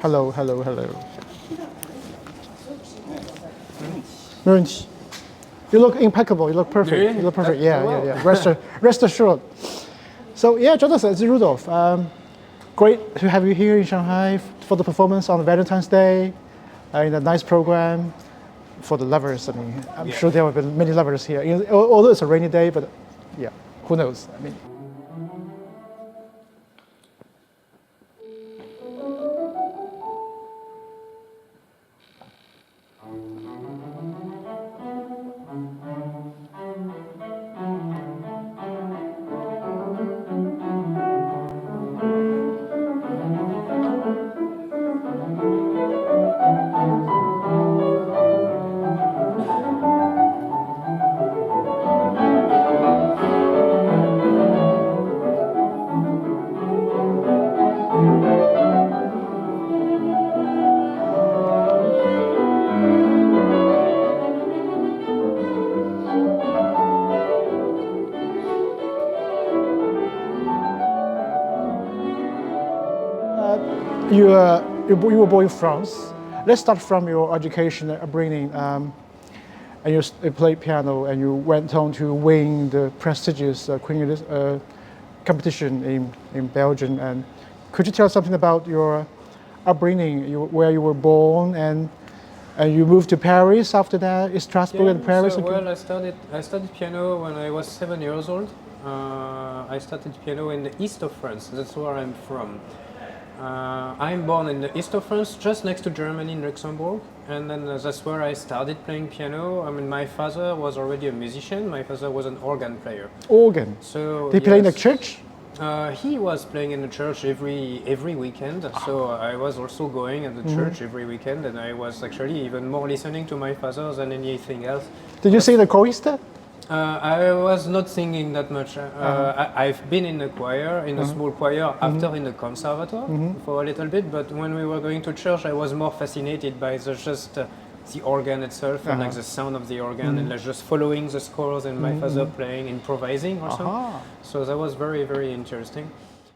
Hello, hello, hello. 没问题. You look impeccable. You look perfect. Really? You look perfect. Yeah, wow. yeah, yeah. Rest assured. So yeah, Jonathan, it's Rudolph. Great to have you here in Shanghai for the performance on Valentine's Day in a nice program for the lovers. I mean, I'm sure there will be many lovers here. Although it's a rainy day, but yeah, who knows? I mean. You were born in France. Let's start from your education upbringing. And you played piano, and you went on to win the prestigious Queen Elisabeth competition in Belgium. And could you tell us something about your upbringing, where you were born, and you moved to Paris after that, Strasbourg and Paris? So, well, I studied piano when I was 7 years old. I started piano in the east of France. That's where I'm from. I'm born in the east of France, just next to Germany in Luxembourg, and then that's where I started playing piano. I mean, my father was already a musician. My father was an organ player. Organ? So did he play in the church? He was playing in the church every weekend, so I was also going at the church every weekend, and I was actually even more listening to my father than anything else. Did you sing the chorister? I was not singing that much. I've been in a choir, in a small choir, after in the conservatoire for a little bit, but when we were going to church, I was more fascinated by the organ itself and like the sound of the organ and like just following the scores and my father playing, improvising also. So that was very, very interesting.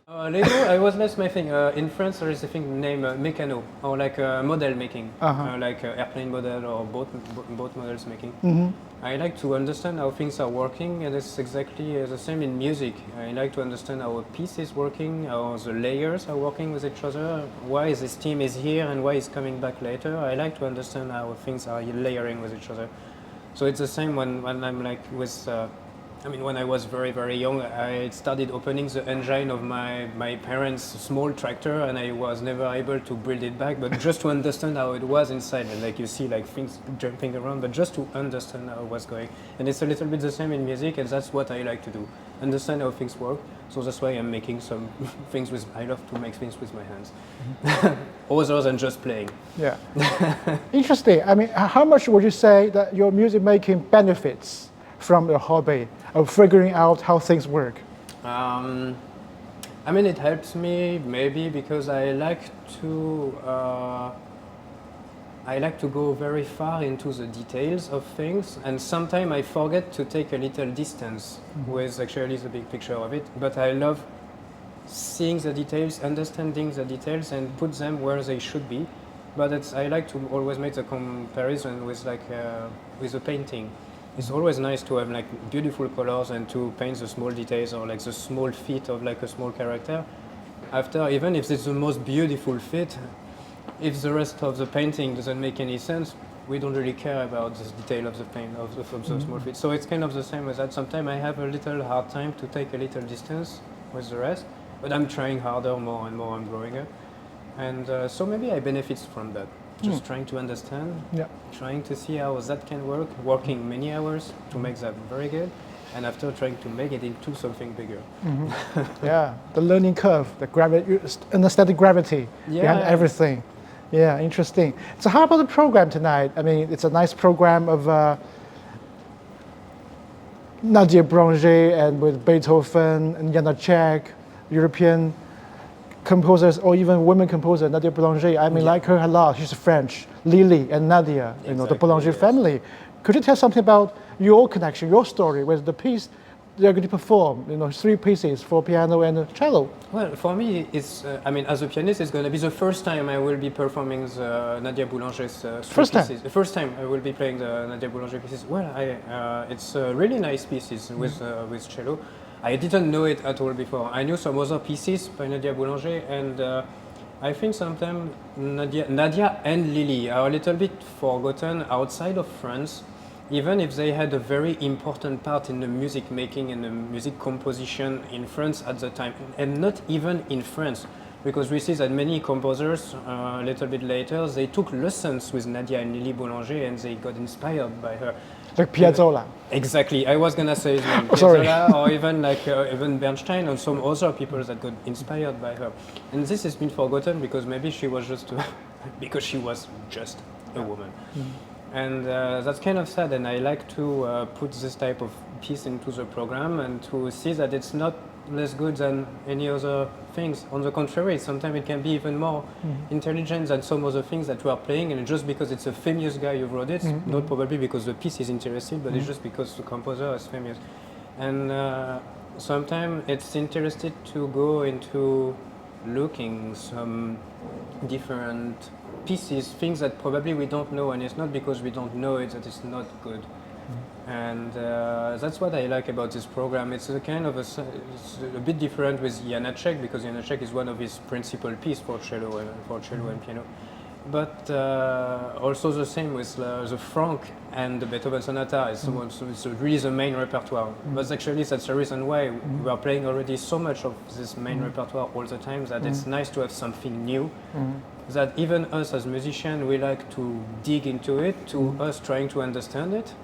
Later, I was less my thing. In France, there is a thing named mécano, or like model making, like airplane model or boat models making. I like to understand how things are working, and it's exactly the same in music. I like to understand how a piece is working, how the layers are working with each other, why this theme is here and why it's coming back later. I like to understand how things are layering with each other. So it's the same when I'm like with... when I was very, very young, I started opening the engine of my parents' small tractor, and I was never able to build it back, but just to understand how it was inside. And like you see like things jumping around, but just to understand how it was going. And it's a little bit the same in music, and that's what I like to do. Understand how things work. So that's why I'm making some things with, I love to make things with my hands. Other than just playing. Yeah. Interesting. I mean, how much would you say that your music making benefits from your hobby of figuring out how things work? I mean, it helps me maybe because I like to go very far into the details of things, and sometimes I forget to take a little distance with actually the big picture of it. But I love seeing the details, understanding the details, and put them where they should be. But I like to always make the comparison with with a painting. It's always nice to have like beautiful colors and to paint the small details or like the small feet of like a small character. After, even if it's the most beautiful feet, if the rest of the painting doesn't make any sense, we don't really care about the detail of the paint of the small feet. So it's kind of the same with that. Sometimes I have a little hard time to take a little distance with the rest, but I'm trying harder more and more. I'm growing up, and so maybe I benefit from that. Just trying to understand, trying to see how that can work, working many hours to make that very good, and after trying to make it into something bigger. Yeah, the learning curve, the gravity, you understand the gravity behind everything. Yeah, interesting. So how about the program tonight? I mean, it's a nice program of Nadia Boulanger and with Beethoven and Janacek, European composers, or even women composer, Nadia Boulanger. I mean, like her a lot. She's French. Lily and Nadia, the Boulanger family. Could you tell something about your connection, your story with the piece they're going to perform? You know, 3 pieces for piano and cello. Well, for me, it's, I mean, as a pianist, it's going to be the first time I will be performing the Nadia Boulanger's 3 First time? pieces. The first time I will be playing the Nadia Boulanger pieces. Well, it's really nice pieces with cello. I didn't know it at all before. I knew some other pieces by Nadia Boulanger, and I think sometimes Nadia and Lily are a little bit forgotten outside of France, even if they had a very important part in the music making and the music composition in France at the time, and not even in France, because we see that many composers a little bit later, they took lessons with Nadia and Lily Boulanger and they got inspired by her. Like Piazzolla. Exactly, I was gonna say his name, Sorry. Piazzolla, or even like even Bernstein and some other people that got inspired by her. And this has been forgotten because maybe she was just because she was just a woman. And that's kind of sad, and I like to put this type of piece into the program and to see that it's not less good than any other things. On the contrary, sometimes it can be even more intelligent than some other things that we are playing, and just because it's a famous guy who wrote it, not probably because the piece is interesting, but it's just because the composer is famous. And sometimes it's interesting to go into looking some different pieces, things that probably we don't know, and it's not because we don't know it that it's not good. And that's what I like about this program. It's a kind of it's a bit different with Janacek, because Janacek is one of his principal pieces for cello and piano. But also the same with the Franck and the Beethoven Sonata. It's really the main repertoire. But actually that's the reason why we are playing already so much of this main repertoire all the time, that it's nice to have something new. That even us as musicians, we like to dig into it, to us trying to understand it,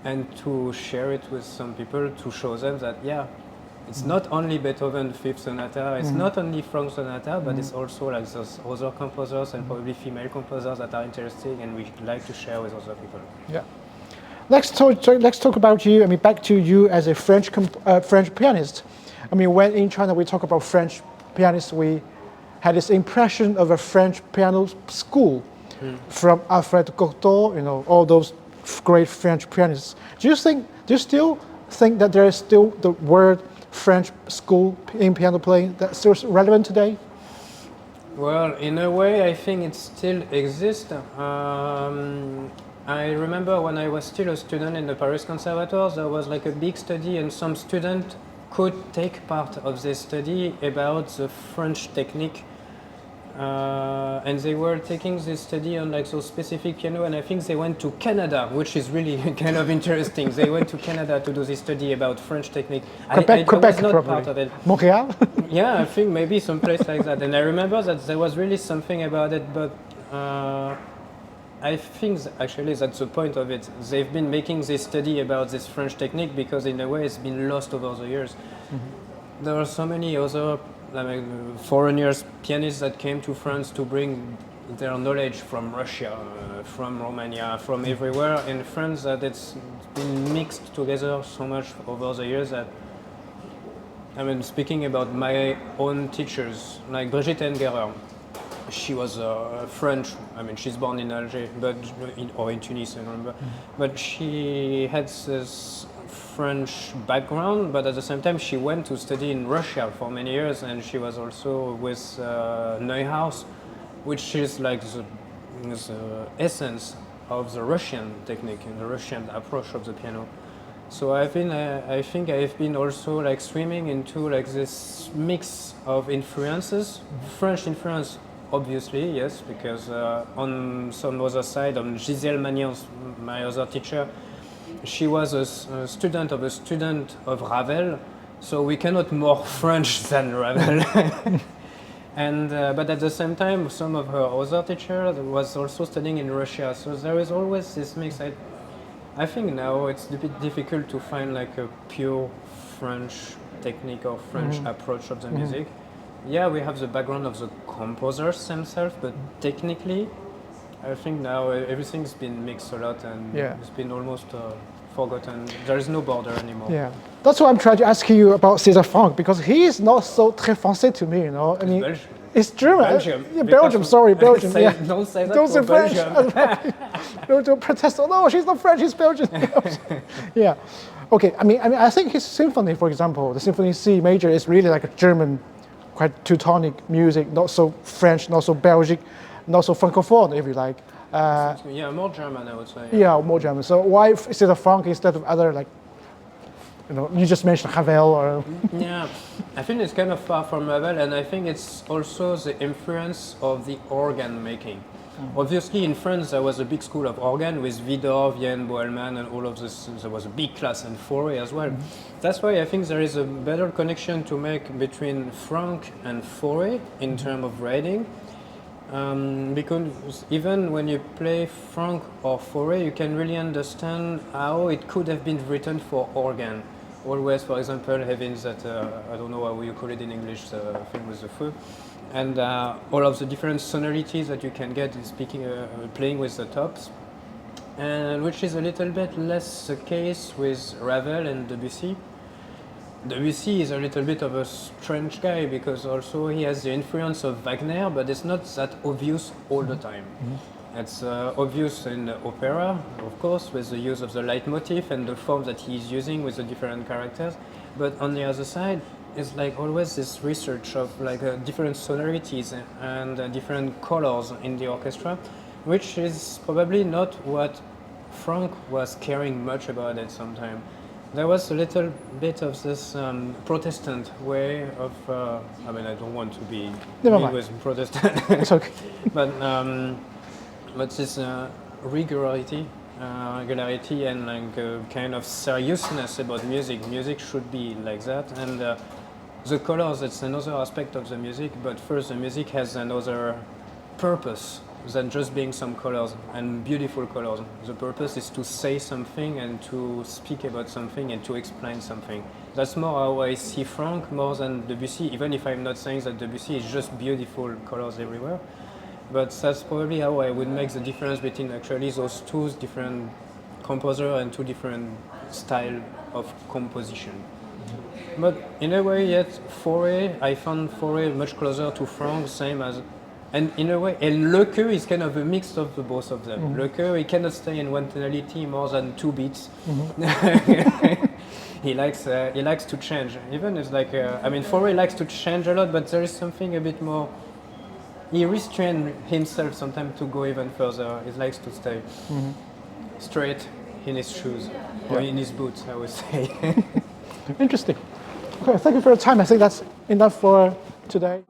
and to share it with some people, to show them that, yeah, it's not only Beethoven Fifth Sonata, it's not only Franck Sonata, but it's also like those other composers and probably female composers that are interesting, and we like to share with other people. Yeah. Let's talk about you. I mean, back to you as a French pianist. I mean, when in China we talk about French pianists, we had this impression of a French piano school from Alfred Cortot, you know, all those great French pianists. Do you still think that there is still the word French school in piano playing that's still relevant today? Well, in a way, I think it still exists. I remember when I was still a student in the Paris Conservatoire, there was like a big study, and some student could take part of this study about the French technique. And they were taking this study on like those specific piano, and I think they went to Canada, which is really kind of interesting. They went to Canada to do this study about French technique. Quebec, I was not probably. part of it. Montreal? Yeah, I think maybe some place like that. And I remember that there was really something about it, but I think actually that's the point of it. They've been making this study about this French technique because in a way it's been lost over the years. There are so many other foreigners, pianists that came to France to bring their knowledge from Russia, from Romania, from everywhere in France, that it's been mixed together so much over the years that, I mean, speaking about my own teachers, like Brigitte Engerer, she was French. I mean, she's born in Alger, or in Tunis, I remember. But she had this French background, but at the same time she went to study in Russia for many years, and she was also with Neuhaus, which is like the essence of the Russian technique and the Russian approach of the piano. So I think I've been also like swimming into like this mix of influences, French influence, obviously, yes, because on some other side, on Gisèle Magnan's, my other teacher, she was a student of Ravel, so we cannot more French than Ravel. And but at the same time, some of her other teachers was also studying in Russia, so there is always this mix. I think now it's a bit difficult to find like a pure French technique or French approach of the music. Yeah, we have the background of the composers themselves, but technically, I think now everything's been mixed a lot, and it's been almost forgotten. There is no border anymore. Yeah, that's why I'm trying to ask you about César Franck, because he is not so très français to me, you know. I mean, it's German. Belgium. Yeah, Belgium. Sorry, Belgium. Don't say that. Don't say French. Belgium. Don't protest. Oh no, she's not French. She's Belgian. Yeah. Okay, I think his symphony, for example, the Symphony C major is really like a German, quite Teutonic music, not so French, not so Belgic, not so francophone, if you like. Yeah, more German, I would say. Yeah, more German. So why instead of funk, instead of other like, you just mentioned Ravel or. Yeah, I think it's kind of far from Ravel, and I think it's also the influence of the organ making. Obviously, in France, there was a big school of organ with Widor, Vienne, Boelman, and all of this. There was a big class in Fauré as well. That's why I think there is a better connection to make between Franck and Fauré in terms of writing. Because even when you play Franck or Fauré, you can really understand how it could have been written for organ. Always, for example, having that, I don't know how you call it in English, the thing with the feu, and all of the different sonorities that you can get in playing with the tops, and which is a little bit less the case with Ravel and Debussy. Debussy is a little bit of a strange guy because also he has the influence of Wagner, but it's not that obvious all the time. It's obvious in the opera, of course, with the use of the leitmotif and the form that he's using with the different characters. But on the other side, it's like always this research of like different sonorities and different colors in the orchestra, which is probably not what Franck was caring much about it sometimes. There was a little bit of this Protestant way of, I don't want to be with Protestant. It's okay. But this regularity and like a kind of seriousness about music. Music should be like that, and the colors, it's another aspect of the music, but first the music has another purpose than just being some colors and beautiful colors. The purpose is to say something and to speak about something and to explain something. That's more how I see Franck more than Debussy, even if I'm not saying that Debussy is just beautiful colors everywhere. But that's probably how I would make the difference between actually those two different composers and two different styles of composition. But in a way, yet Fauré, I found Fauré much closer to Franck, same as, and in a way, and Le Queux is kind of a mix of the both of them. Le Queux, he cannot stay in one tonality more than 2 beats. He likes to change. Even it's like, Fauré likes to change a lot, but there is something a bit more. He restrains himself sometimes to go even further. He likes to stay straight in his shoes or in his boots, I would say. Interesting. Okay, thank you for your time. I think that's enough for today.